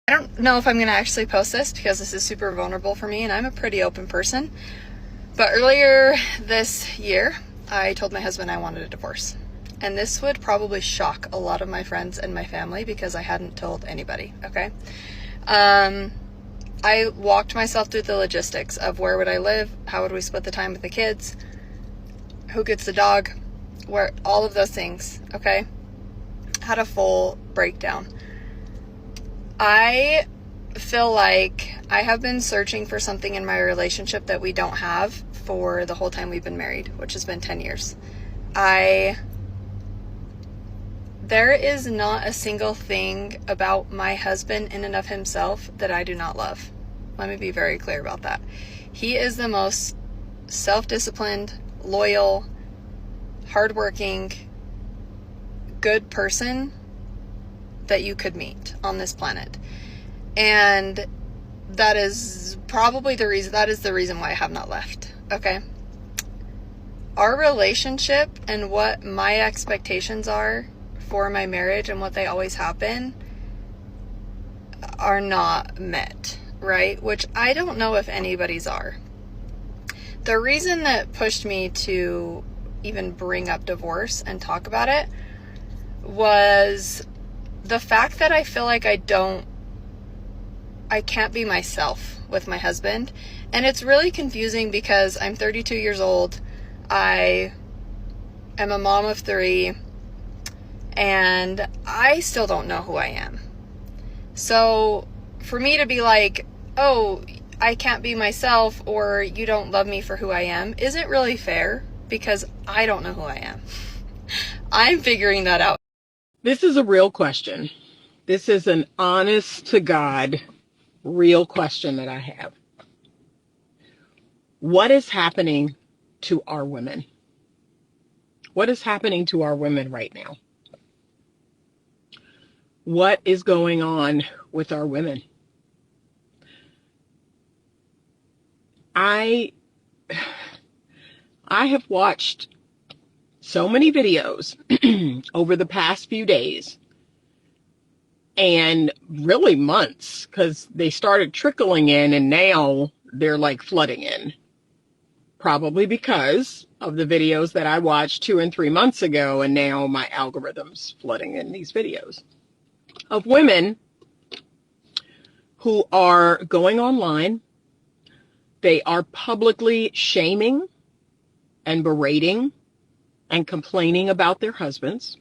I don't know if I'm going to actually post this because this is super vulnerable for me and I'm a pretty open person. But earlier this year, I told my husband I wanted a divorce. And this would probably shock a lot of my friends and my family because I hadn't told anybody, okay? I walked myself through the logistics of where would I live, how would we split the time with the kids, who gets the dog, where, all of those things, okay? Had a full breakdown. I feel like I have been searching for something in my relationship that we don't have for the whole time we've been married, which has been 10 years. There is not a single thing about my husband in and of himself that I do not love. Let me be very clear about that. He is the most self-disciplined, loyal, hardworking, good person that you could meet on this planet. And that is probably the reason why I have not left. Okay? Our relationship and what my expectations are for my marriage and what they always have been are not met, right? Which I don't know if anybody's are. The reason that pushed me to even bring up divorce and talk about it was the fact that I feel like I can't be myself with my husband. And it's really confusing because I'm 32 years old. I am a mom of 3. And I still don't know who I am. So for me to be like, oh, I can't be myself or you don't love me for who I am isn't really fair because I don't know who I am. I'm figuring that out. This is a real question. This is an honest to God, real question that I have. What is happening to our women? What is happening to our women right now? What is going on with our women? I have watched so many videos over the past few days and really months, because they started trickling in and now they're like flooding in. Probably because of the videos that I watched 2 and 3 months ago, and now my algorithm's flooding in these videos of women who are going online. They are publicly shaming and berating and complaining about their husbands.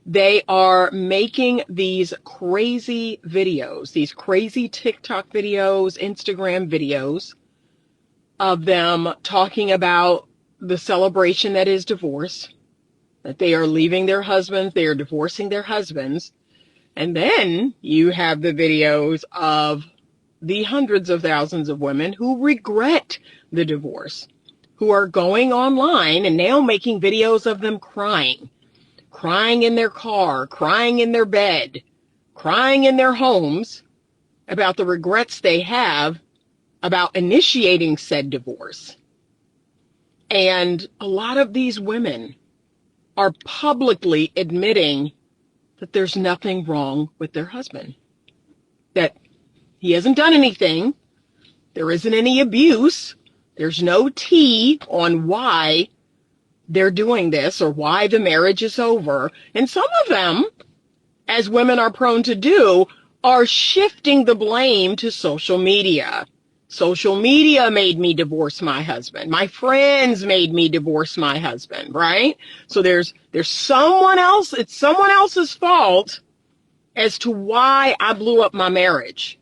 They are making these crazy videos, these crazy TikTok videos, Instagram videos of them talking about the celebration that is divorce, that they are leaving their husbands, they are divorcing their husbands. And then you have the videos of the hundreds of thousands of women who regret the divorce, who are going online and now making videos of them crying in their car, crying in their bed, crying in their homes about the regrets they have about initiating said divorce. And a lot of these women are publicly admitting that there's nothing wrong with their husband, that he hasn't done anything, there isn't any abuse, there's no tea on why they're doing this or why the marriage is over. And some of them, as women are prone to do, are shifting the blame to social media. Social media made me divorce my husband. My friends made me divorce my husband, right? So there's someone else, it's someone else's fault as to why I blew up my marriage.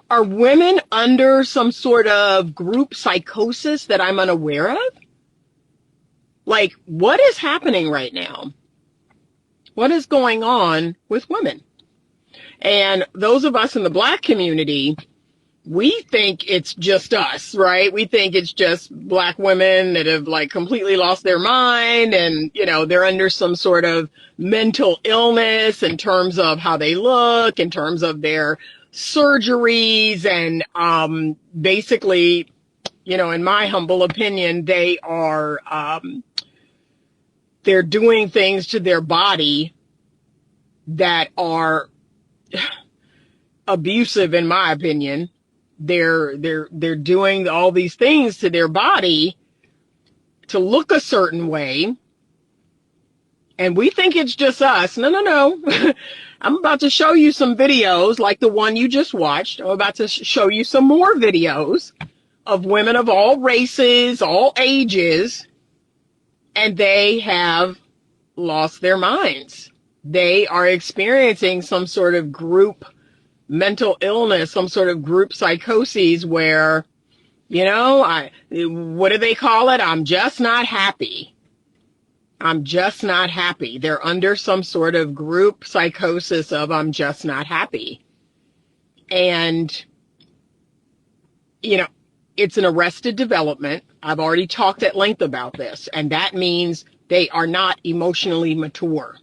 Are women under some sort of group psychosis that I'm unaware of? Like, what is happening right now? What is going on with women? And those of us in the Black community, we think it's just us, right? We think it's just Black women that have like completely lost their mind and, you know, they're under some sort of mental illness in terms of how they look, in terms of their surgeries, and basically, you know, in my humble opinion, they are they're doing things to their body that are abusive, in my opinion. They're doing all these things to their body to look a certain way, and we think it's just us. No, no, no. I'm about to show you some videos like the one you just watched. I'm about to show you some more videos of women of all races, all ages, and they have lost their minds. They are experiencing some sort of group mental illness, some sort of group psychoses where, what do they call it? I'm just not happy. I'm just not happy. They're under some sort of group psychosis of I'm just not happy. And, it's an arrested development. I've already talked at length about this, and that means they are not emotionally mature.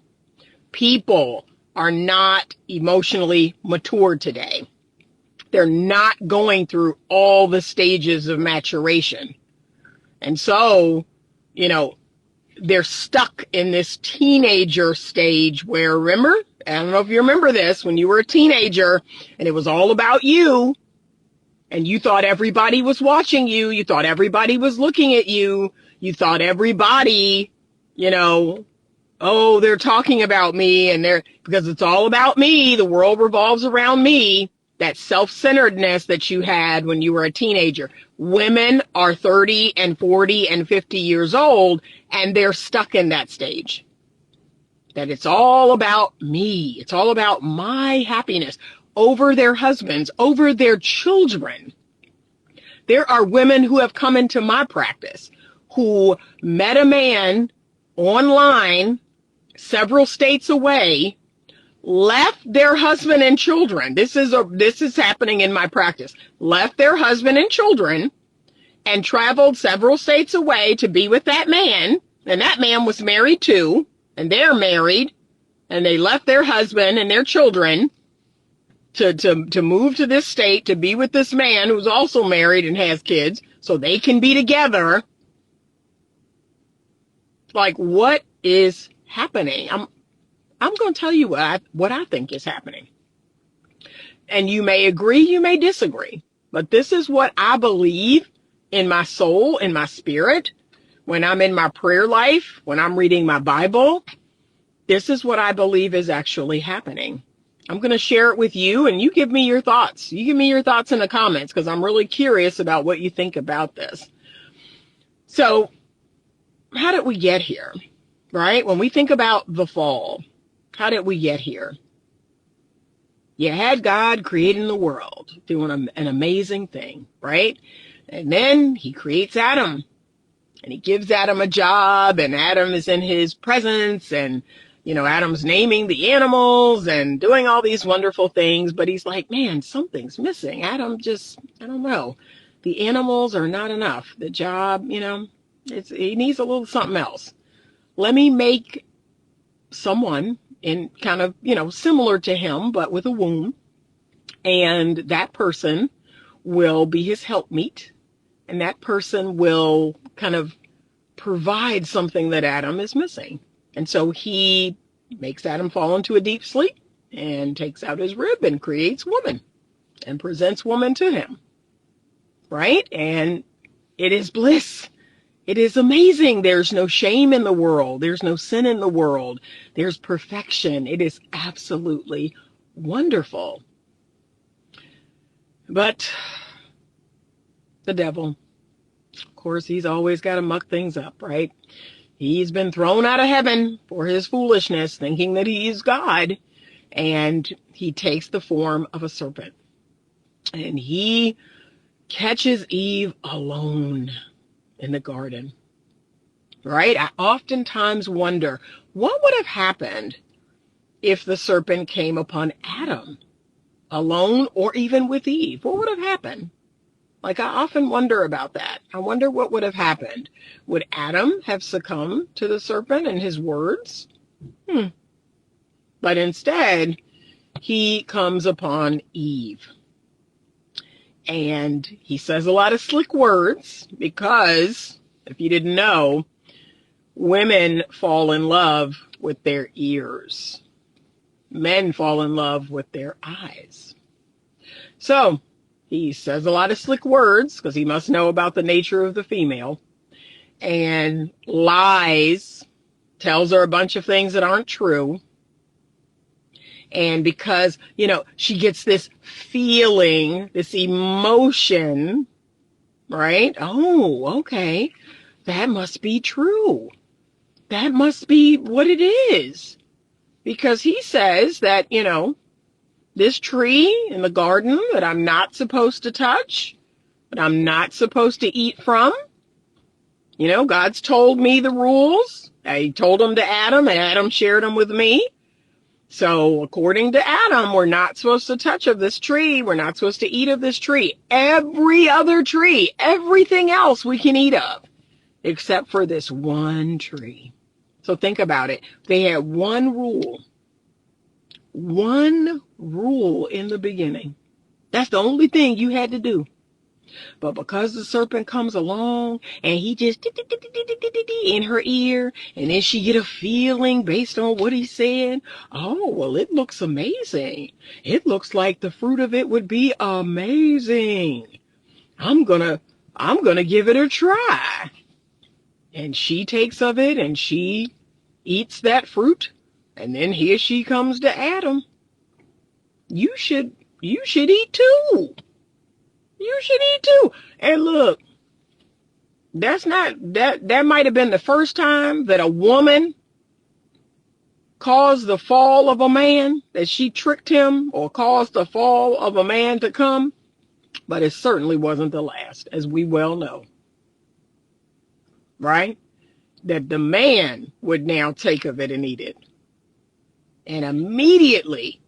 People are not emotionally mature today. They're not going through all the stages of maturation. And so, they're stuck in this teenager stage where, remember, I don't know if you remember this, when you were a teenager and it was all about you and you thought everybody was watching you, you thought everybody was looking at you, you thought everybody, oh, they're talking about me and because it's all about me, the world revolves around me. That self-centeredness that you had when you were a teenager. Women are 30 and 40 and 50 years old, and they're stuck in that stage. That it's all about me. It's all about my happiness over their husbands, over their children. There are women who have come into my practice who met a man online several states away, left their husband and children. This is happening in my practice. Left their husband and children and traveled several states away to be with that man. And that man was married too. And they're married. And they left their husband and their children to move to this state to be with this man who's also married and has kids so they can be together. Like, what is happening? I'm going to tell you what I think is happening. And you may agree, you may disagree, but this is what I believe in my soul, in my spirit, when I'm in my prayer life, when I'm reading my Bible. This is what I believe is actually happening. I'm going to share it with you, and you give me your thoughts. You give me your thoughts in the comments because I'm really curious about what you think about this. So, how did we get here? Right? When we think about the fall, how did we get here? You had God creating the world, doing an amazing thing, right? And then he creates Adam, and he gives Adam a job, and Adam is in his presence, and, Adam's naming the animals and doing all these wonderful things, but he's like, man, something's missing. Adam I don't know. The animals are not enough. The job, he needs a little something else. Let me make someone in kind of, similar to him, but with a womb. And that person will be his helpmeet. And that person will kind of provide something that Adam is missing. And so he makes Adam fall into a deep sleep and takes out his rib and creates woman and presents woman to him. Right? And it is bliss. It is amazing. There's no shame in the world. There's no sin in the world. There's perfection. It is absolutely wonderful. But the devil, of course, he's always got to muck things up, right? He's been thrown out of heaven for his foolishness, thinking that he is God. And he takes the form of a serpent. And he catches Eve alone in the garden, right? I oftentimes wonder what would have happened if the serpent came upon Adam alone or even with Eve. What would have happened? Like, I often wonder about that. I wonder what would have happened. Would Adam have succumbed to the serpent and his words? But instead, he comes upon Eve. And he says a lot of slick words because, if you didn't know, women fall in love with their ears. Men fall in love with their eyes. So he says a lot of slick words because he must know about the nature of the female, and lies, tells her a bunch of things that aren't true. And because, she gets this feeling, this emotion, right? Oh, okay. That must be true. That must be what it is. Because he says that, this tree in the garden that I'm not supposed to touch, that I'm not supposed to eat from, God's told me the rules. He told them to Adam, and Adam shared them with me. So according to Adam, we're not supposed to touch of this tree. We're not supposed to eat of this tree. Every other tree, everything else we can eat of, except for this one tree. So think about it. They had one rule in the beginning. That's the only thing you had to do. But because the serpent comes along and he just in her ear, and then she get a feeling based on what he said. Oh, well, it looks amazing. It looks like the fruit of it would be amazing. I'm gonna give it a try. And she takes of it and she eats that fruit. And then here she comes to Adam. You should eat too. You should eat too. And look, that might have been the first time that a woman caused the fall of a man, that she tricked him or caused the fall of a man to come, but it certainly wasn't the last, as we well know. Right? That the man would now take of it and eat it. And immediately,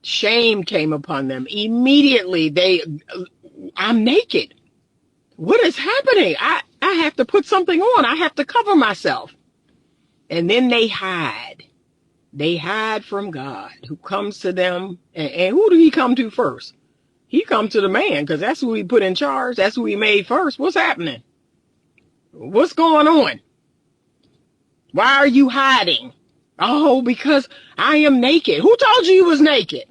shame came upon them. Immediately, I'm naked. What is happening? I have to put something on. I have to cover myself. And then they hide. They hide from God, who comes to them. And who do he come to first? He comes to the man, because that's who he put in charge. That's who he made first. What's happening? What's going on? Why are you hiding? Oh, because I am naked. Who told you you was naked?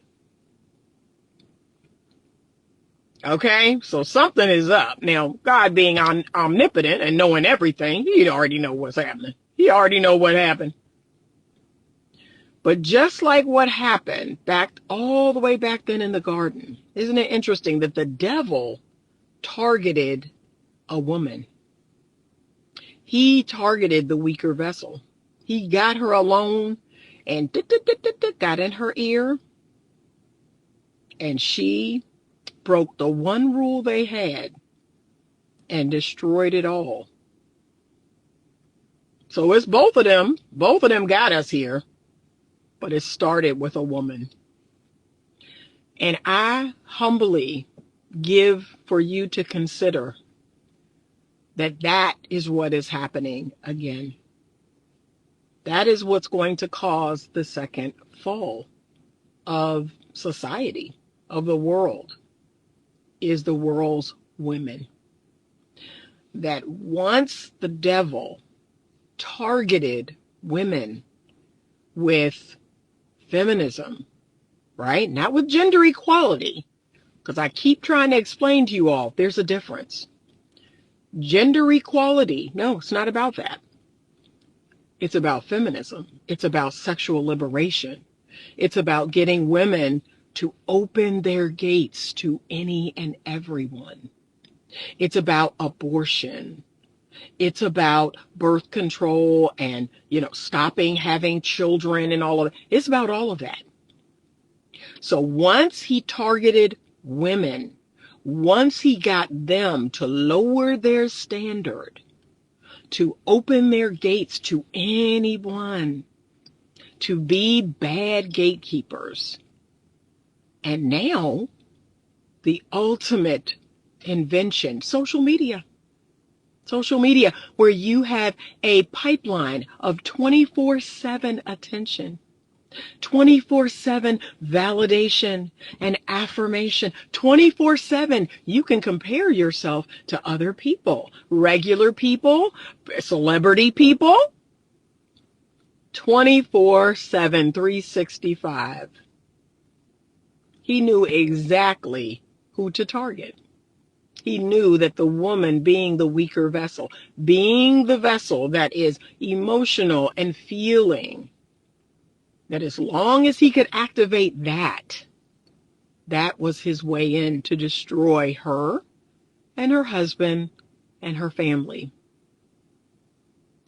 Okay, so something is up. Now, God being omnipotent and knowing everything, he already know what's happening. He already know what happened. But just like what happened all the way back then in the garden, isn't it interesting that the devil targeted a woman? He targeted the weaker vessel. He got her alone and got in her ear, and she broke the one rule they had and destroyed it all. So it's both of them. Both of them got us here, but it started with a woman. And I humbly give for you to consider that is what is happening again. That is what's going to cause the second fall of society, of the world, is the world's women. That once the devil targeted women with feminism, right? Not with gender equality, because I keep trying to explain to you all, there's a difference. Gender equality, no, it's not about that. It's about feminism. It's about sexual liberation. It's about getting women to open their gates to any and everyone. It's about abortion. It's about birth control and, stopping having children and all of that. It's about all of that. So once he targeted women, once he got them to lower their standard, to open their gates to anyone, to be bad gatekeepers. And now, the ultimate invention, social media. Social media, where you have a pipeline of 24/7 attention, 24/7 validation and affirmation. 24/7, you can compare yourself to other people, regular people, celebrity people. 24/7, 365. He knew exactly who to target. He knew that the woman, being the weaker vessel, being the vessel that is emotional and feeling, that as long as he could activate that, that was his way in to destroy her and her husband and her family.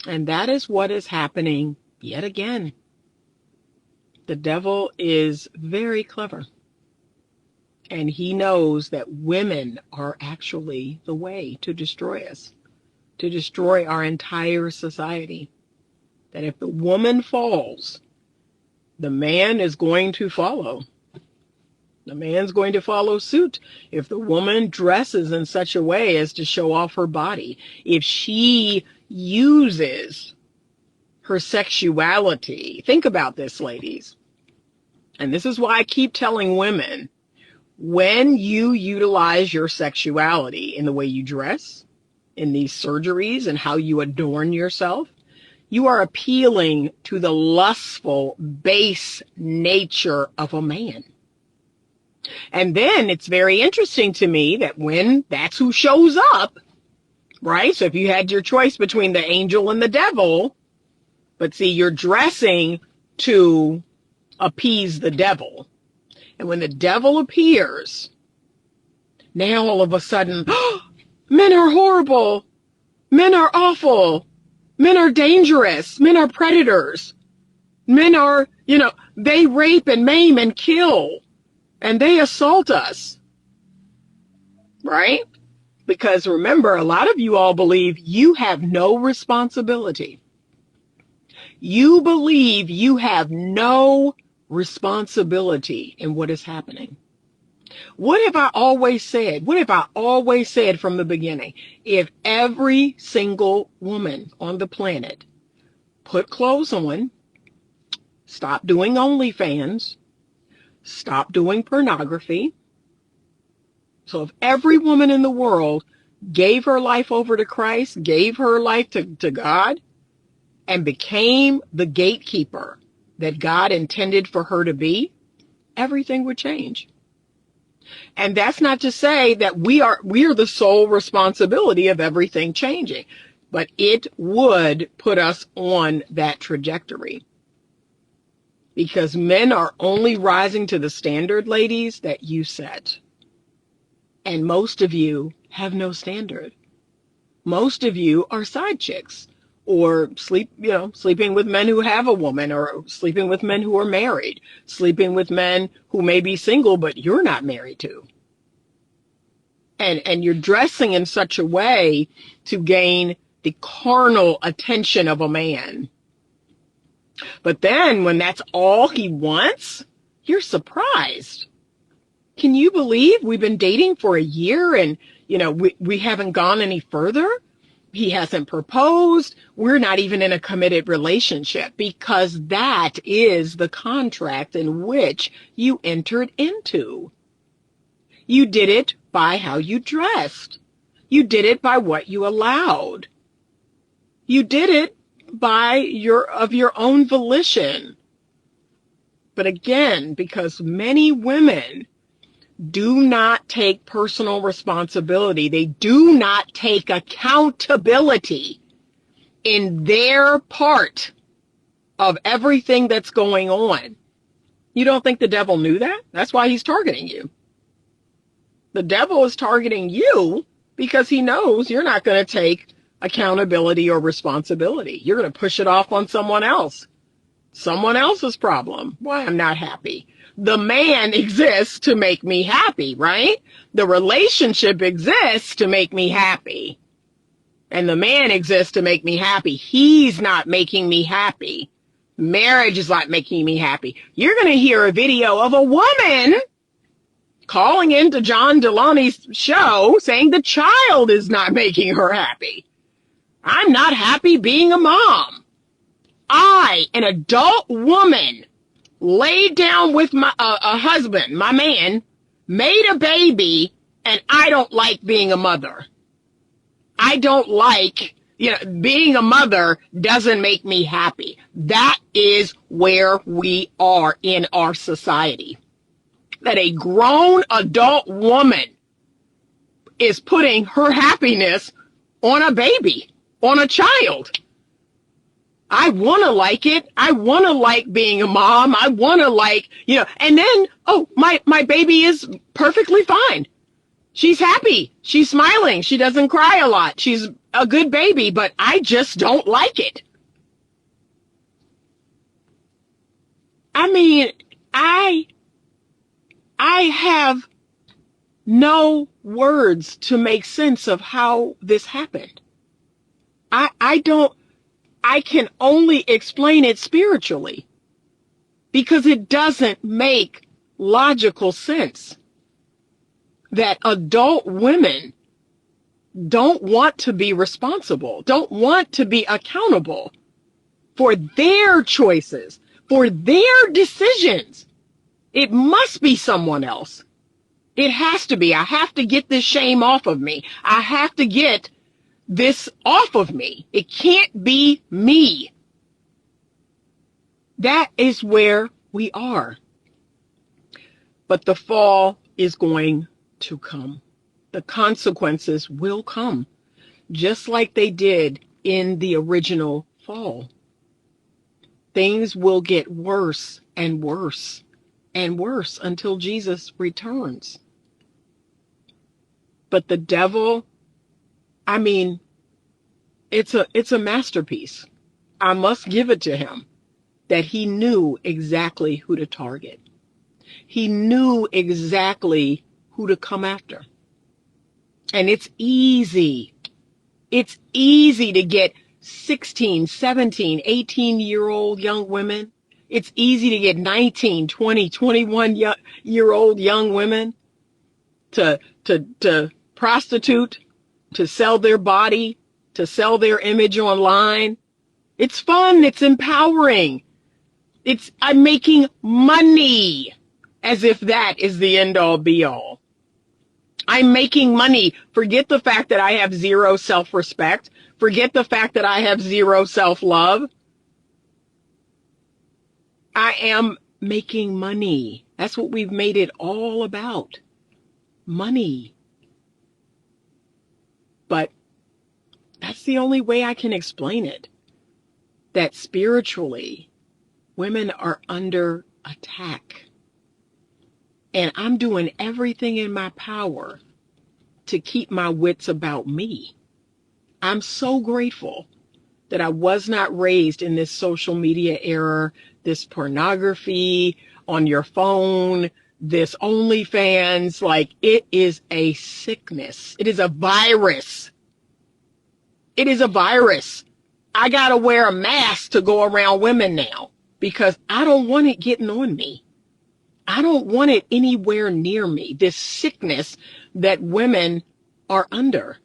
And that is what is happening yet again. The devil is very clever. And he knows that women are actually the way to destroy us, to destroy our entire society. That if the woman falls, the man is going to follow. The man's going to follow suit. If the woman dresses in such a way as to show off her body, if she uses her sexuality, think about this, ladies. And this is why I keep telling women, when you utilize your sexuality in the way you dress, in these surgeries and how you adorn yourself, you are appealing to the lustful, base nature of a man. And then it's very interesting to me that when that's who shows up, right? So if you had your choice between the angel and the devil, but see, you're dressing to appease the devil. And when the devil appears, now all of a sudden, men are horrible. Men are awful. Men are dangerous. Men are predators. Men are, they rape and maim and kill. And they assault us. Right? Because remember, a lot of you all believe you have no responsibility. You believe you have no responsibility in what is happening. What have I always said? What have I always said from the beginning? If every single woman on the planet put clothes on, stop doing OnlyFans, stop doing pornography. So if every woman in the world gave her life over to Christ, gave her life to God, and became the gatekeeper that God intended for her to be, everything would change. And that's not to say that we are the sole responsibility of everything changing, but it would put us on that trajectory. Because men are only rising to the standard, ladies, that you set. And most of you have no standard. Most of you are side chicks. Or sleeping with men who have a woman, or sleeping with men who are married, sleeping with men who may be single, but you're not married to. And you're dressing in such a way to gain the carnal attention of a man. But then when that's all he wants, you're surprised. Can you believe we've been dating for a year and, we haven't gone any further? He hasn't proposed. We're not even in a committed relationship, because that is the contract in which you entered into. You did it by how you dressed. You did it by what you allowed. You did it by your own volition. But again, because many women do not take personal responsibility. They do not take accountability in their part of everything that's going on. You don't think the devil knew that? That's why he's targeting you. The devil is targeting you because he knows you're not going to take accountability or responsibility. You're going to push it off on someone else. Someone else's problem. Why I'm not happy. The man exists to make me happy, right? The relationship exists to make me happy. And the man exists to make me happy. He's not making me happy. Marriage is not making me happy. You're going to hear a video of a woman calling into John Deloney's show saying the child is not making her happy. I'm not happy being a mom. I, an adult woman, laid down with a husband, my man, made a baby, and I don't like being a mother. I don't like being a mother doesn't make me happy. That is where we are in our society. That a grown adult woman is putting her happiness on a baby, on a child. I want to like it. I want to like being a mom. I want to like, and then, oh, my baby is perfectly fine. She's happy. She's smiling. She doesn't cry a lot. She's a good baby, but I just don't like it. I mean, I have no words to make sense of how this happened. I can only explain it spiritually because it doesn't make logical sense that adult women don't want to be responsible, don't want to be accountable for their choices, for their decisions. It must be someone else. It has to be. I have to get this shame off of me. I have to get this off of me. It can't be me. That is where we are. But the fall is going to come. The consequences will come, just like they did in the original fall. Things will get worse and worse and worse until Jesus returns. But the devil, I mean, it's a masterpiece. I must give it to him that he knew exactly who to target. He knew exactly who to come after. And it's easy. It's easy to get 16, 17, 18-year-old young women. It's easy to get 19, 20, 21-year-old young women to prostitute, to sell their body, to sell their image online. It's fun. It's empowering. I'm making money, as if that is the end all be all. I'm making money. Forget the fact that I have zero self-respect. Forget the fact that I have zero self-love. I am making money. That's what we've made it all about. Money. But that's the only way I can explain it. That spiritually, women are under attack. And I'm doing everything in my power to keep my wits about me. I'm so grateful that I was not raised in this social media era, this pornography on your phone, this OnlyFans. Like, it is a sickness. It is a virus. It is a virus. I gotta wear a mask to go around women now because I don't want it getting on me. I don't want it anywhere near me. This sickness that women are under,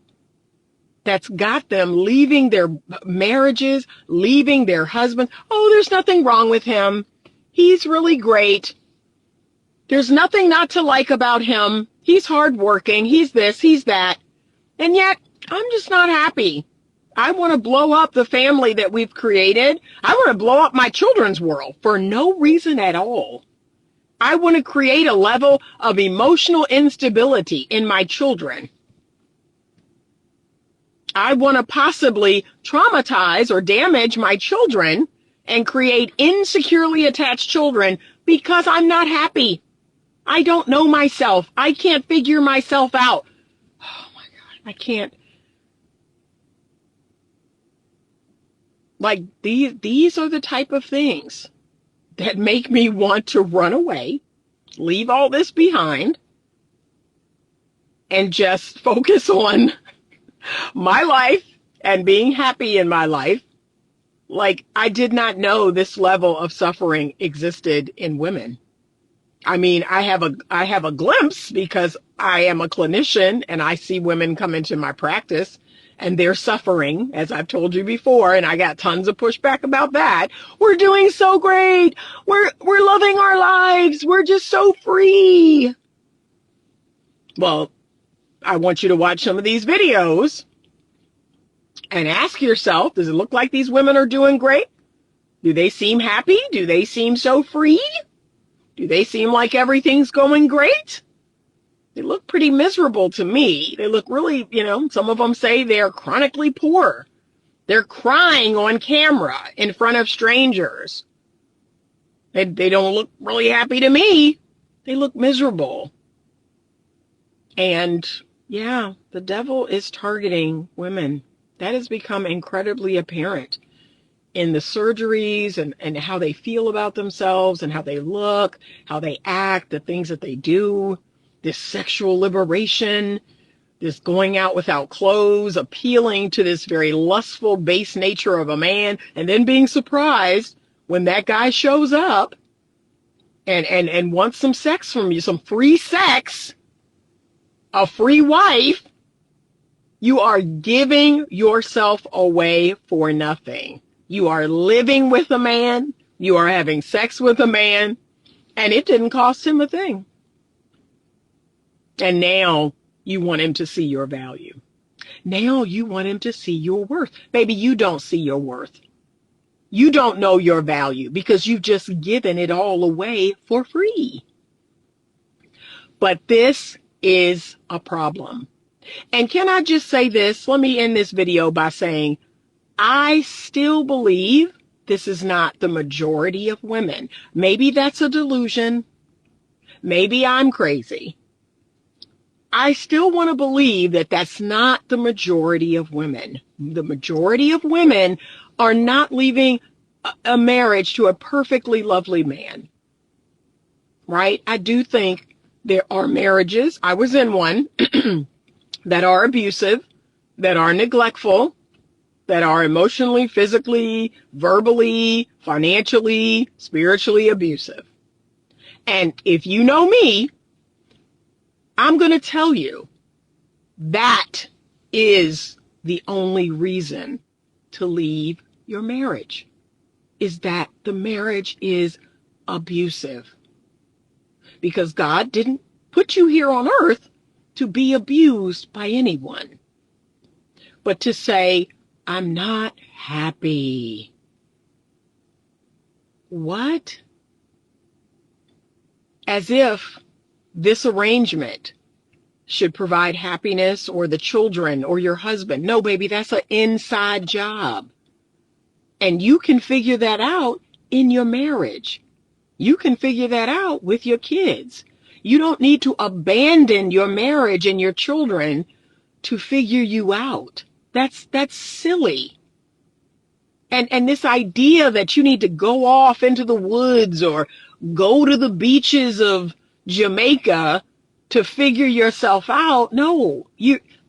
that's got them leaving their marriages, leaving their husbands. Oh, there's nothing wrong with him. He's really great. There's nothing not to like about him. He's hardworking. He's this, he's that. And yet, I'm just not happy. I want to blow up the family that we've created. I want to blow up my children's world for no reason at all. I want to create a level of emotional instability in my children. I want to possibly traumatize or damage my children and create insecurely attached children because I'm not happy. I don't know myself. I can't figure myself out. Oh my God, I can't. Like, these are the type of things that make me want to run away, leave all this behind, and just focus on my life and being happy in my life. Like, I did not know this level of suffering existed in women. I mean, I have a glimpse because I am a clinician and I see women come into my practice and they're suffering, as I've told you before, and I got tons of pushback about that. We're doing so great. We're loving our lives. We're just so free. Well, I want you to watch some of these videos And ask yourself, does it look like these women are doing great? Do they seem happy? Do they seem so free? Do they seem like everything's going great? They look pretty miserable to me. They look really, some of them say they're chronically poor. They're crying on camera in front of strangers. They don't look really happy to me. They look miserable. And yeah, the devil is targeting women. That has become incredibly apparent in the surgeries and how they feel about themselves and how they look, how they act, the things that they do, this sexual liberation, this going out without clothes, appealing to this very lustful, base nature of a man, and then being surprised when that guy shows up and wants some sex from you, some free sex, a free wife. You are giving yourself away for nothing. You are living with a man, you are having sex with a man, and it didn't cost him a thing. And now you want him to see your value. Now you want him to see your worth. Baby, you don't see your worth. You don't know your value because you've just given it all away for free. But this is a problem. And can I just say this? Let me end this video by saying, I still believe this is not the majority of women. Maybe that's a delusion. Maybe I'm crazy. I still want to believe that that's not the majority of women. The majority of women are not leaving a marriage to a perfectly lovely man. Right? I do think there are marriages, I was in one, that are abusive, that are neglectful, that are emotionally, physically, verbally, financially, spiritually abusive. And if you know me, I'm going to tell you that is the only reason to leave your marriage, is that the marriage is abusive. Because God didn't put you here on earth to be abused by anyone, but to say, I'm not happy. What? As if this arrangement should provide happiness, or the children, or your husband. No, baby, that's an inside job. And you can figure that out in your marriage. You can figure that out with your kids. You don't need to abandon your marriage and your children to figure you out. That's silly. And this idea that you need to go off into the woods or go to the beaches of Jamaica to figure yourself out. No,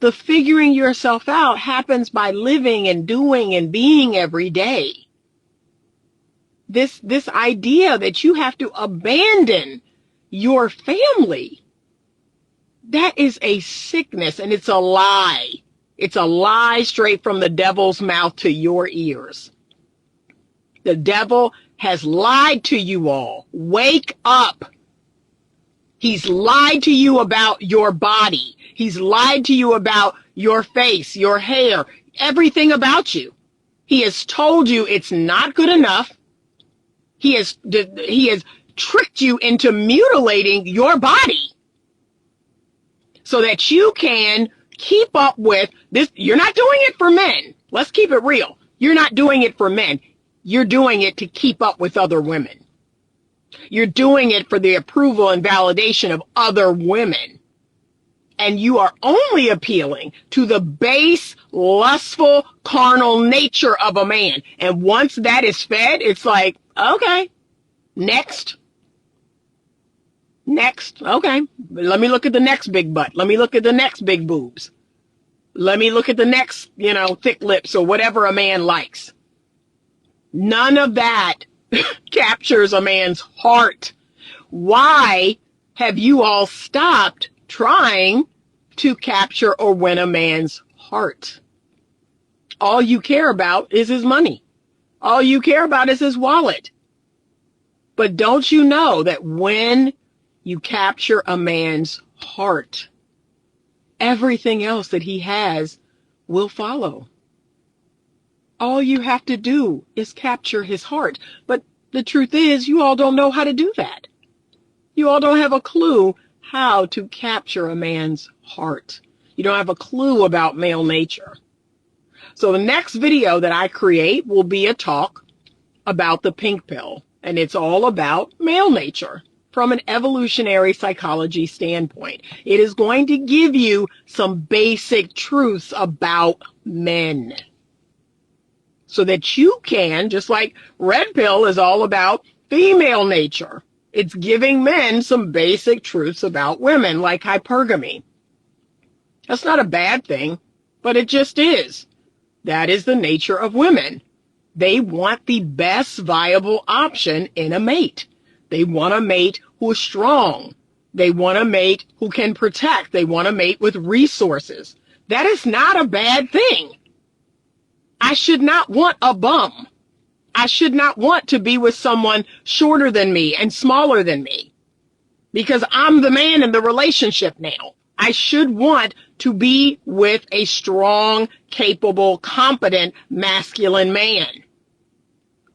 the figuring yourself out happens by living and doing and being every day. This idea that you have to abandon your family, that is a sickness, and it's a lie. It's a lie straight from the devil's mouth to your ears. The devil has lied to you all. Wake up. He's lied to you about your body. He's lied to you about your face, your hair, everything about you. He has told you it's not good enough. He has tricked you into mutilating your body so that you can keep up with this. You're not doing it for men. Let's keep it real. You're not doing it for men. You're doing it to keep up with other women. You're doing it for the approval and validation of other women. And you are only appealing to the base, lustful, carnal nature of a man. And once that is fed, it's like, okay, next. Okay, let me look at the next big butt. Let me look at the next big boobs. Let me look at the next, thick lips or whatever a man likes. None of that captures a man's heart. Why have you all stopped trying to capture or win a man's heart? All you care about is his money. All you care about is his wallet. But don't you know that when you capture a man's heart, everything else that he has will follow. All you have to do is capture his heart. But the truth is, you all don't know how to do that. You all don't have a clue how to capture a man's heart. You don't have a clue about male nature. So the next video that I create will be a talk about the pink pill. And it's all about male nature from an evolutionary psychology standpoint. It is going to give you some basic truths about men, so that you can, just like red pill is all about female nature. It's giving men some basic truths about women, like hypergamy. That's not a bad thing, but it just is. That is the nature of women. They want the best viable option in a mate. They want a mate who is strong. They want a mate who can protect. They want a mate with resources. That is not a bad thing. I should not want a bum. I should not want to be with someone shorter than me and smaller than me, because I'm the man in the relationship now. I should want to be with a strong, capable, competent, masculine man.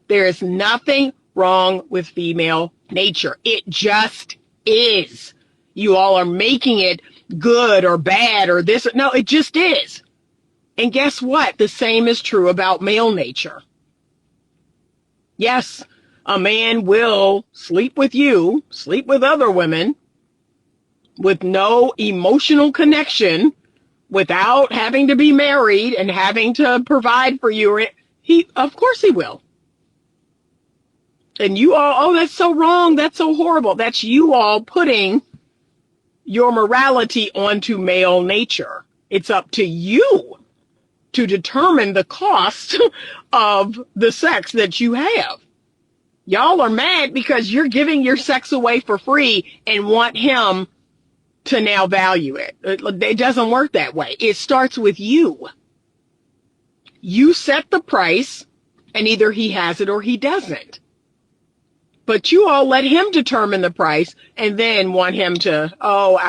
There is nothing wrong with female nature. It just is. You all are making it good or bad or this. No, it just is. And guess what? The same is true about male nature. Yes, a man will sleep with you, sleep with other women, with no emotional connection, without having to be married and having to provide for you. Of course he will. And you all, oh, that's so wrong. That's so horrible. That's you all putting your morality onto male nature. It's up to you to determine the cost of the sex that you have. Y'all are mad because you're giving your sex away for free and want him to now value it. It doesn't work that way. It starts with you. You set the price, and either he has it or he doesn't. But you all let him determine the price and then want him to,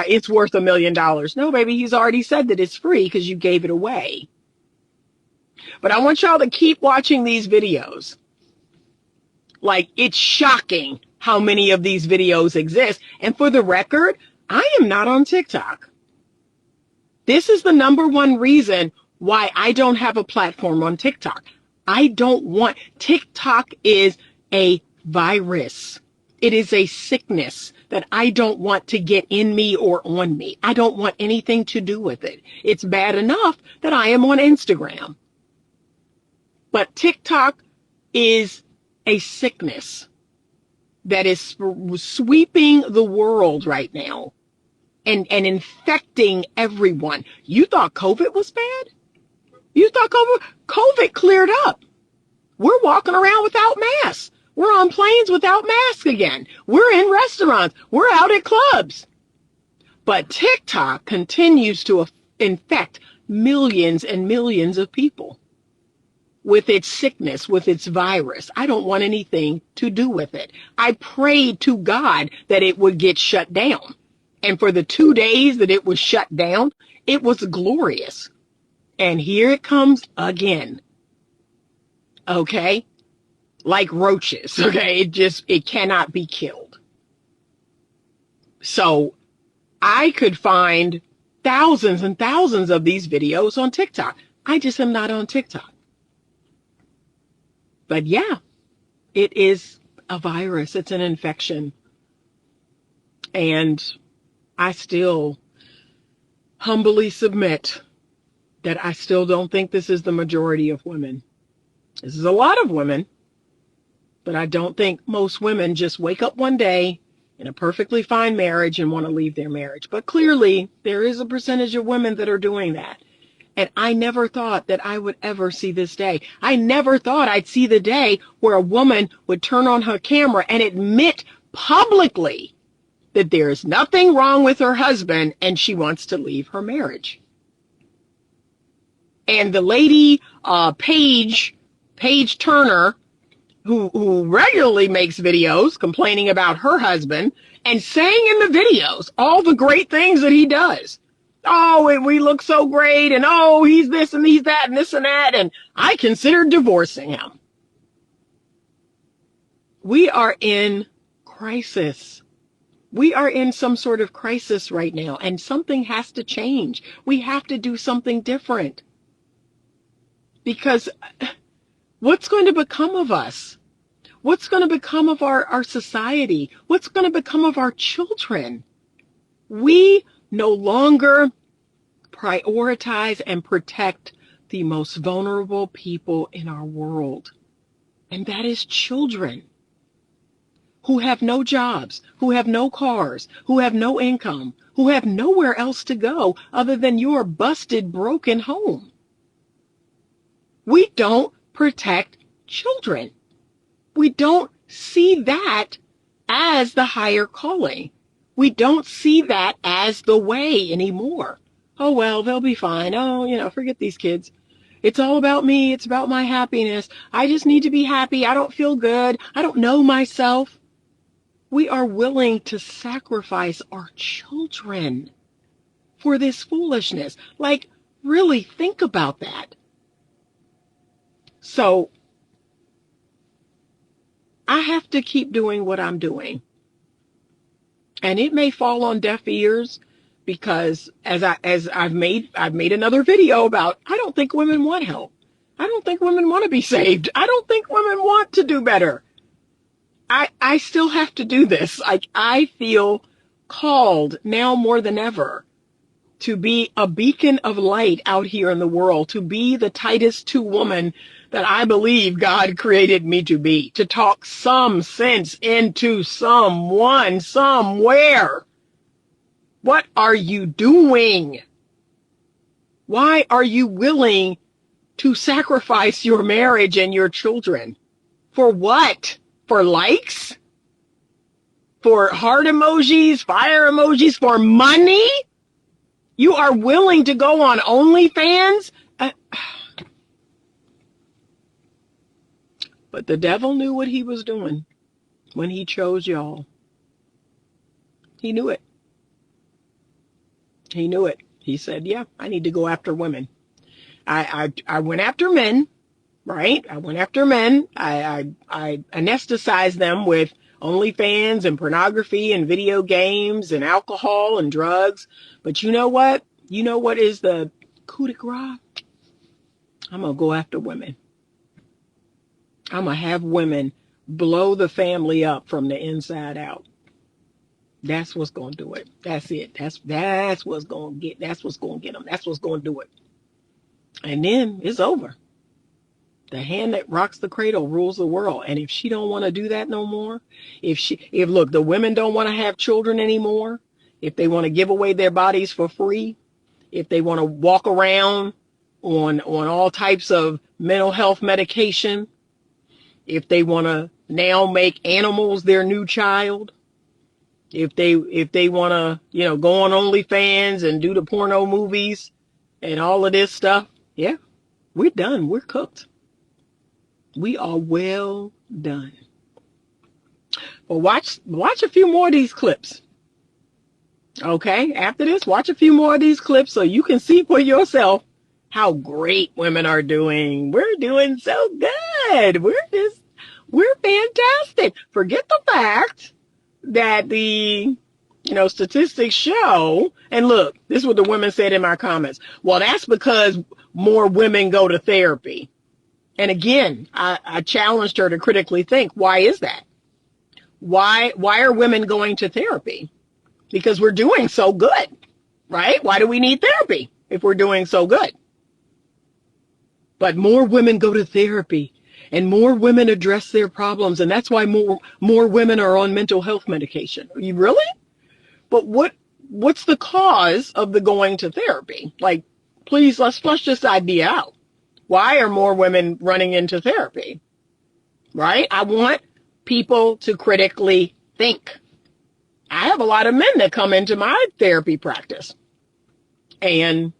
it's worth $1 million. No, baby, he's already said that it's free because you gave it away. But I want y'all to keep watching these videos. Like, it's shocking how many of these videos exist. And for the record, I am not on TikTok. This is the number one reason why I don't have a platform on TikTok. TikTok is a virus. It is a sickness that I don't want to get in me or on me. I don't want anything to do with it. It's bad enough that I am on Instagram. But TikTok is a sickness that is sweeping the world right now and infecting everyone. You thought COVID was bad? You thought COVID cleared up. We're walking around without masks. We're on planes without masks again. We're in restaurants. We're out at clubs. But TikTok continues to infect millions and millions of people with its sickness, with its virus. I don't want anything to do with it. I prayed to God that it would get shut down. And for the 2 days that it was shut down, it was glorious. And here it comes again. Okay? Like roaches. Okay? It cannot be killed. So I could find thousands and thousands of these videos on TikTok. I just am not on TikTok. But yeah, it is a virus. It's an infection. And I still humbly submit that I still don't think this is the majority of women. This is a lot of women, but I don't think most women just wake up one day in a perfectly fine marriage and want to leave their marriage. But clearly, there is a percentage of women that are doing that. And I never thought that I would ever see this day. I never thought I'd see the day where a woman would turn on her camera and admit publicly that there is nothing wrong with her husband and she wants to leave her marriage. And the lady, Paige Turner, who regularly makes videos complaining about her husband and saying in the videos all the great things that he does. Oh, and we look so great, and oh, he's this and he's that and this and that, and I considered divorcing him. We are in crisis. We are in some sort of crisis right now, and something has to change. We have to do something different. Because what's going to become of us? What's going to become of our society? What's going to become of our children? We no longer prioritize and protect the most vulnerable people in our world, and that is children who have no jobs, who have no cars, who have no income, who have nowhere else to go other than your busted, broken home. We don't protect children. We don't see that as the higher calling. We don't see that as the way anymore. Oh, well, they'll be fine. Oh, forget these kids. It's all about me. It's about my happiness. I just need to be happy. I don't feel good. I don't know myself. We are willing to sacrifice our children for this foolishness. Like, really think about that. So I have to keep doing what I'm doing. And it may fall on deaf ears because as I've made another video about, I don't think women want help. I don't think women want to be saved. I don't think women want to do better. I still have to do this. Like, I feel called now more than ever to be a beacon of light out here in the world, to be the Titus 2 woman that I believe God created me to be, to talk some sense into someone somewhere. What are you doing? Why are you willing to sacrifice your marriage and your children? For what? For likes? For heart emojis, fire emojis, for money? You are willing to go on OnlyFans? But the devil knew what he was doing when he chose y'all. He knew it. He knew it. He said, yeah, I need to go after women. I went after men, right? I went after men. I anesthetized them with OnlyFans and pornography and video games and alcohol and drugs. But you know what? You know what is the coup de grace? I'm going to go after women. I'm going to have women blow the family up from the inside out. That's what's going to do it. That's it. That's what's going to get them. That's what's going to do it. And then it's over. The hand that rocks the cradle rules the world. And if she don't want to do that no more, if look, the women don't want to have children anymore, if they want to give away their bodies for free, if they want to walk around on all types of mental health medication, if they want to now make animals their new child, if they want to, go on OnlyFans and do the porno movies and all of this stuff, yeah, we're done. We're cooked. We are well done. Well, watch a few more of these clips. Okay, after this, watch a few more of these clips so you can see for yourself how great women are doing. We're doing so good. We're fantastic. Forget the fact that the statistics show, and look, this is what the women said in my comments. Well, that's because more women go to therapy. And again, I challenged her to critically think, why is that? Why are women going to therapy? Because we're doing so good, right? Why do we need therapy if we're doing so good? But more women go to therapy and more women address their problems. And that's why more women are on mental health medication. Are you really? But what's the cause of the going to therapy? Like, please, let's flush this idea out. Why are more women running into therapy? Right? I want people to critically think. I have a lot of men that come into my therapy practice, and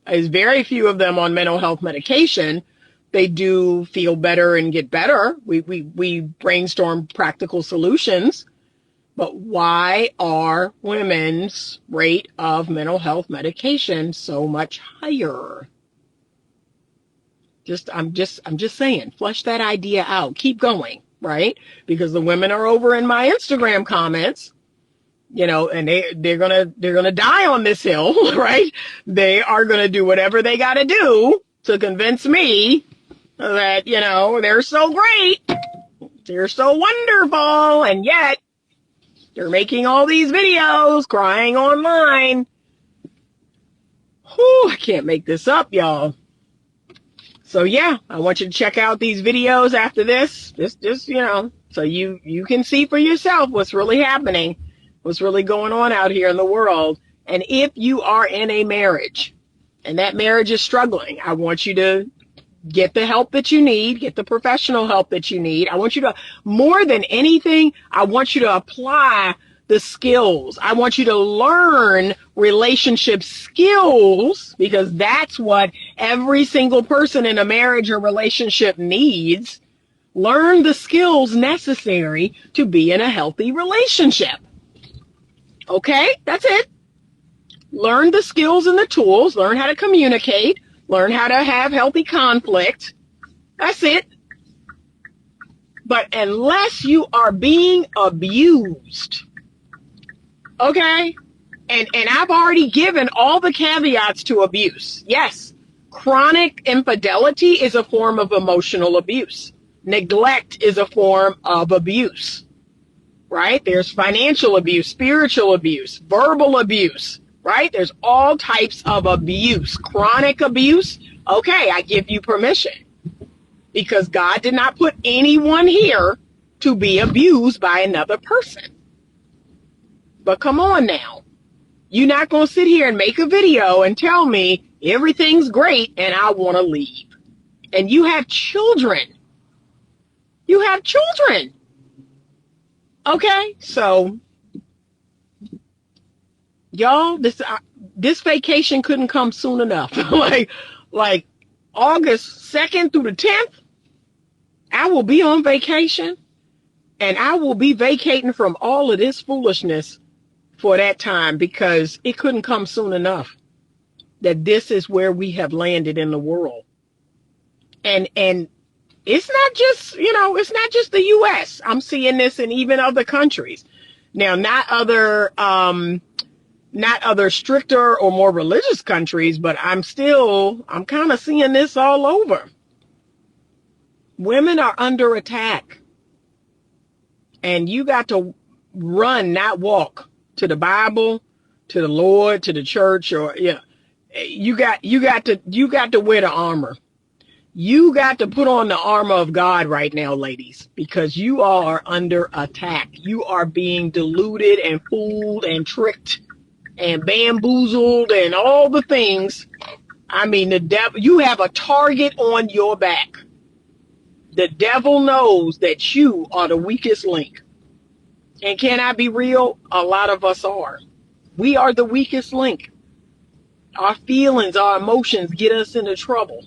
there's very few of them on mental health medication. They do feel better and get better. We brainstorm practical solutions, But why are women's rate of mental health medication so much higher? I'm just saying, flesh that idea out. Keep going, right? Because the women are over in my Instagram comments, and they're gonna die on this hill, right? They are gonna do whatever they gotta do to convince me that, they're so great, they're so wonderful, and yet they're making all these videos crying online. Whew, I can't make this up, y'all. So yeah, I want you to check out these videos after this. Just so you can see for yourself what's really happening, what's really going on out here in the world. And if you are in a marriage and that marriage is struggling, I want you to get the help that you need, get the professional help that you need. I want you to, more than anything, I want you to apply the skills. I want you to learn relationship skills, because that's what every single person in a marriage or relationship needs. Learn the skills necessary to be in a healthy relationship. Okay, that's it. Learn the skills and the tools, learn how to communicate, learn how to have healthy conflict. That's it. But unless you are being abused, okay? And I've already given all the caveats to abuse. Yes, chronic infidelity is a form of emotional abuse. Neglect is a form of abuse, right? There's financial abuse, spiritual abuse, verbal abuse, right? There's all types of abuse. Chronic abuse, okay, I give you permission, because God did not put anyone here to be abused by another person. But come on now. You're not going to sit here and make a video and tell me everything's great and I want to leave. And you have children. You have children. Okay? So, y'all, this vacation couldn't come soon enough. like August 2nd through the 10th, I will be on vacation, and I will be vacating from all of this foolishness for that time, because it couldn't come soon enough that this is where we have landed in the world. And it's not just, it's not just the US. I'm seeing this in even other countries. Now, not other stricter or more religious countries, but I'm kind of seeing this all over. Women are under attack, and you got to run, not walk, to the Bible, to the Lord, to the church, or you got to wear the armor. You got to put on the armor of God right now, ladies, because you are under attack. You are being deluded and fooled and tricked and bamboozled and all the things. I mean, the devil, you have a target on your back. The devil knows that you are the weakest link. And can I be real? A lot of us are. We are the weakest link. Our feelings, our emotions get us into trouble.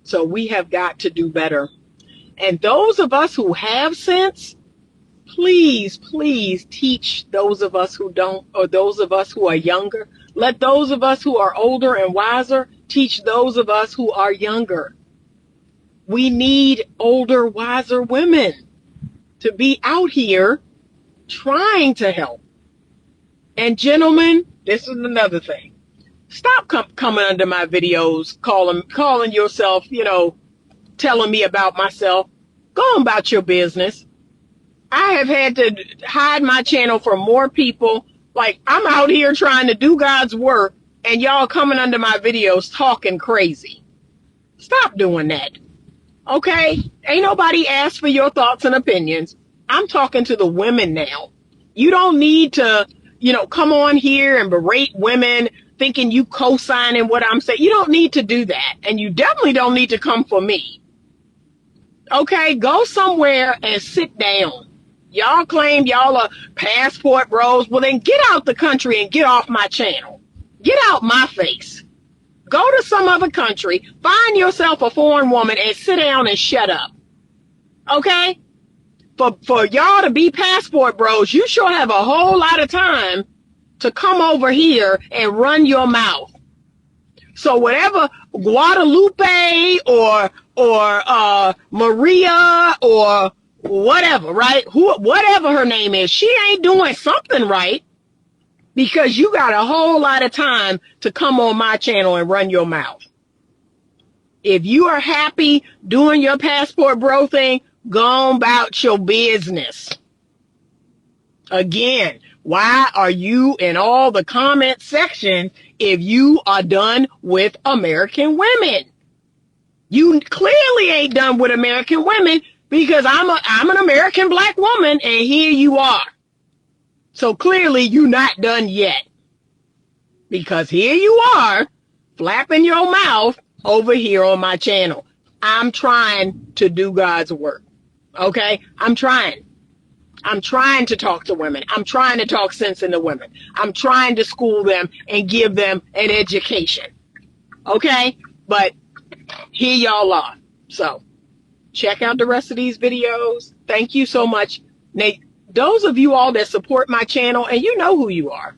So we have got to do better. And those of us who have sense, please, please teach those of us who don't, or those of us who are younger. Let those of us who are older and wiser teach those of us who are younger. We need older, wiser women to be out here trying to help. And gentlemen, this is another thing. Stop coming under my videos, calling yourself, telling me about myself. Go on about your business. I have had to hide my channel from more people. Like, I'm out here trying to do God's work, and y'all coming under my videos talking crazy. Stop doing that. Okay? Ain't nobody asked for your thoughts and opinions. I'm talking to the women now. You don't need to, come on here and berate women thinking you co-signing what I'm saying. You don't need to do that. And you definitely don't need to come for me. Okay? Go somewhere and sit down. Y'all claim y'all are passport bros. Well, then get out the country and get off my channel. Get out my face. Go to some other country, find yourself a foreign woman, and sit down and shut up. Okay? for y'all to be passport bros, you sure have a whole lot of time to come over here and run your mouth. So whatever Guadalupe or Maria or whatever, right? Whatever her name is, she ain't doing something right, because you got a whole lot of time to come on my channel and run your mouth. If you are happy doing your passport bro thing, go on about your business. Again, why are you in all the comment sections if you are done with American women? You clearly ain't done with American women, because I'm an American black woman, and here you are. So clearly you're not done yet, because here you are flapping your mouth over here on my channel. I'm trying to do God's work. Okay? I'm trying to talk to women. I'm trying to talk sense into women. I'm trying to school them and give them an education. Okay? But here y'all are. So check out the rest of these videos. Thank you so much. Nate, those of you all that support my channel, and you know who you are.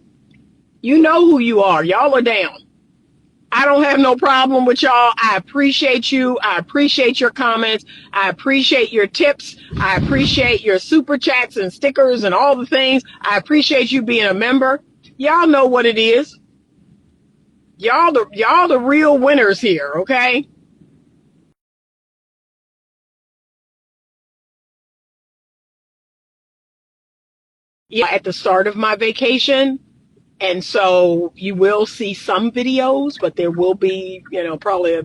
You know who you are. Y'all are down. I don't have no problem with y'all. I appreciate you. I appreciate your comments. I appreciate your tips. I appreciate your super chats and stickers and all the things. I appreciate you being a member. Y'all know what it is. Y'all the real winners here, okay? Yeah, at the start of my vacation. And so you will see some videos, but there will be, probably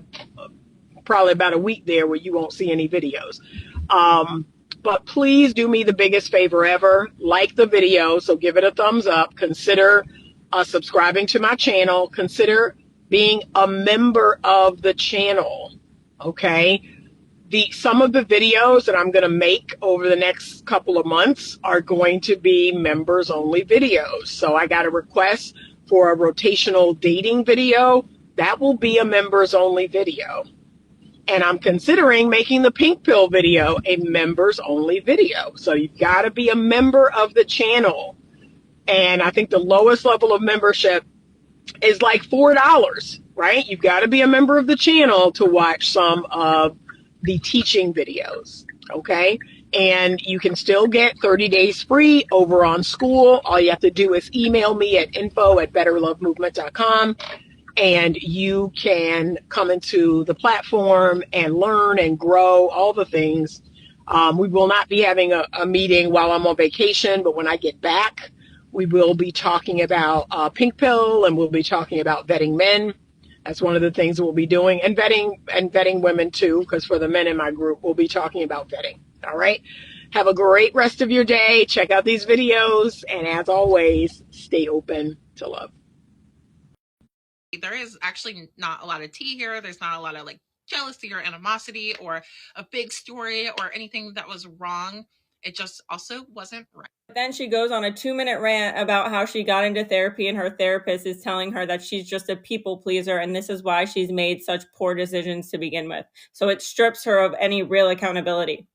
about a week there where you won't see any videos. But please do me the biggest favor ever. Like the video, so give it a thumbs up. Consider subscribing to my channel. Consider being a member of the channel, okay? Some of the videos that I'm going to make over the next couple of months are going to be members only videos. So I got a request for a rotational dating video. That will be a members only video. And I'm considering making the pink pill video a members only video. So you've got to be a member of the channel. And I think the lowest level of membership is like $4, right? You've got to be a member of the channel to watch some of the teaching videos, okay? And you can still get 30 days free over on Skool. All you have to do is email me at info@betterlovemovement.com, and you can come into the platform and learn and grow all the things. We will not be having a meeting while I'm on vacation, but when I get back, we will be talking about pink pill, and we'll be talking about vetting men. That's one of the things we'll be doing, and vetting women too, because for the men in my group, we'll be talking about vetting. All right. Have a great rest of your day. Check out these videos. And as always, stay open to love. There is actually not a lot of tea here. There's not a lot of jealousy or animosity or a big story or anything that was wrong. It just also wasn't right. Then she goes on a 2-minute rant about how she got into therapy and her therapist is telling her that she's just a people pleaser and this is why she's made such poor decisions to begin with. So it strips her of any real accountability.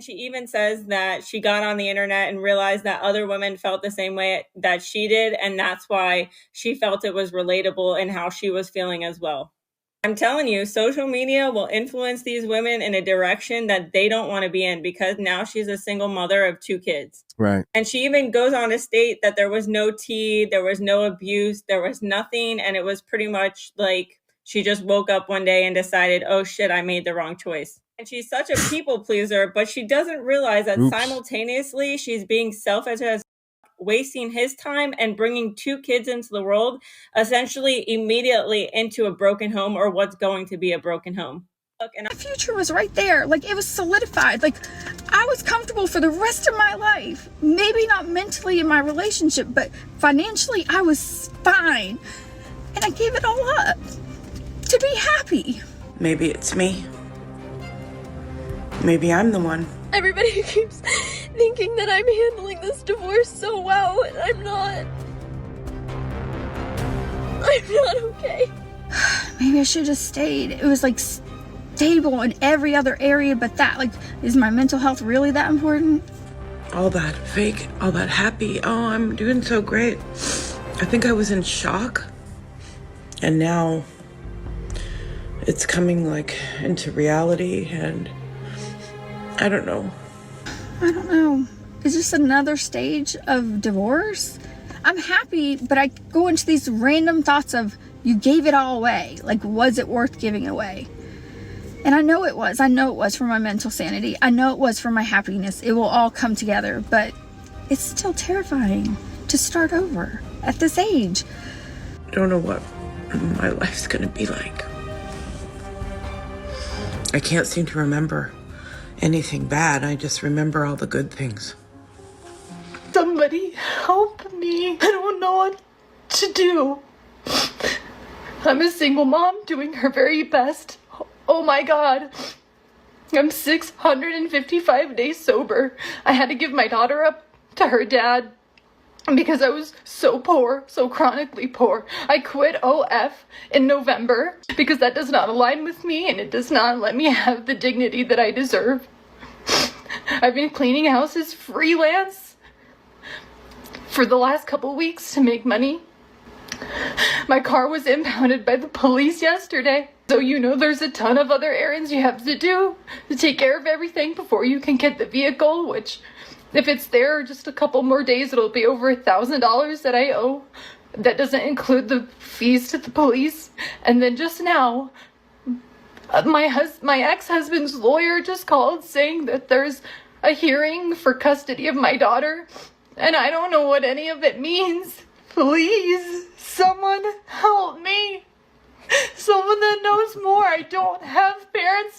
She even says that she got on the internet and realized that other women felt the same way that she did, and that's why she felt it was relatable in how she was feeling as well. I'm telling you, social media will influence these women in a direction that they don't want to be in, because now she's a single mother of 2 kids. Right. And she even goes on to state that there was no tea, there was no abuse, there was nothing. And it was pretty much like she just woke up one day and decided, oh shit, I made the wrong choice. And she's such a people pleaser, but she doesn't realize that simultaneously she's being selfish as wasting his time and bringing 2 kids into the world, essentially immediately into a broken home, or what's going to be a broken home. Look, and the future was right there. It was solidified. I was comfortable for the rest of my life. Maybe not mentally in my relationship, but financially I was fine. And I gave it all up to be happy. Maybe it's me. Maybe I'm the one. Everybody keeps thinking that I'm handling this divorce so well, and I'm not. I'm not okay. Maybe I should have stayed. It was stable in every other area but that. Is my mental health really that important? all that fake, all that happy. Oh, I'm doing so great. I think I was in shock. And now it's coming like into reality, and I don't know. I don't know. Is this another stage of divorce? I'm happy, but I go into these random thoughts of, you gave it all away. Like, was it worth giving away? And I know it was. I know it was for my mental sanity. I know it was for my happiness. It will all come together, but it's still terrifying to start over at this age. I don't know what my life's gonna be like. I can't seem to remember anything bad. I just remember all the good things. Somebody help me. I don't know what to do. I'm a single mom doing her very best. Oh my God. I'm 655 days sober. I had to give my daughter up to her dad because I was so poor, so chronically poor. I quit OF in November because that does not align with me and it does not let me have the dignity that I deserve. I've been cleaning houses freelance for the last couple weeks to make money. My car was impounded by the police yesterday. So you know there's a ton of other errands you have to do to take care of everything before you can get the vehicle, which if it's there just a couple more days, it'll be over $1,000 that I owe. That doesn't include the fees to the police. And then just now, my ex-husband's lawyer just called saying that there's a hearing for custody of my daughter. And I don't know what any of it means. Please, someone help me. Someone that knows more. I don't have parents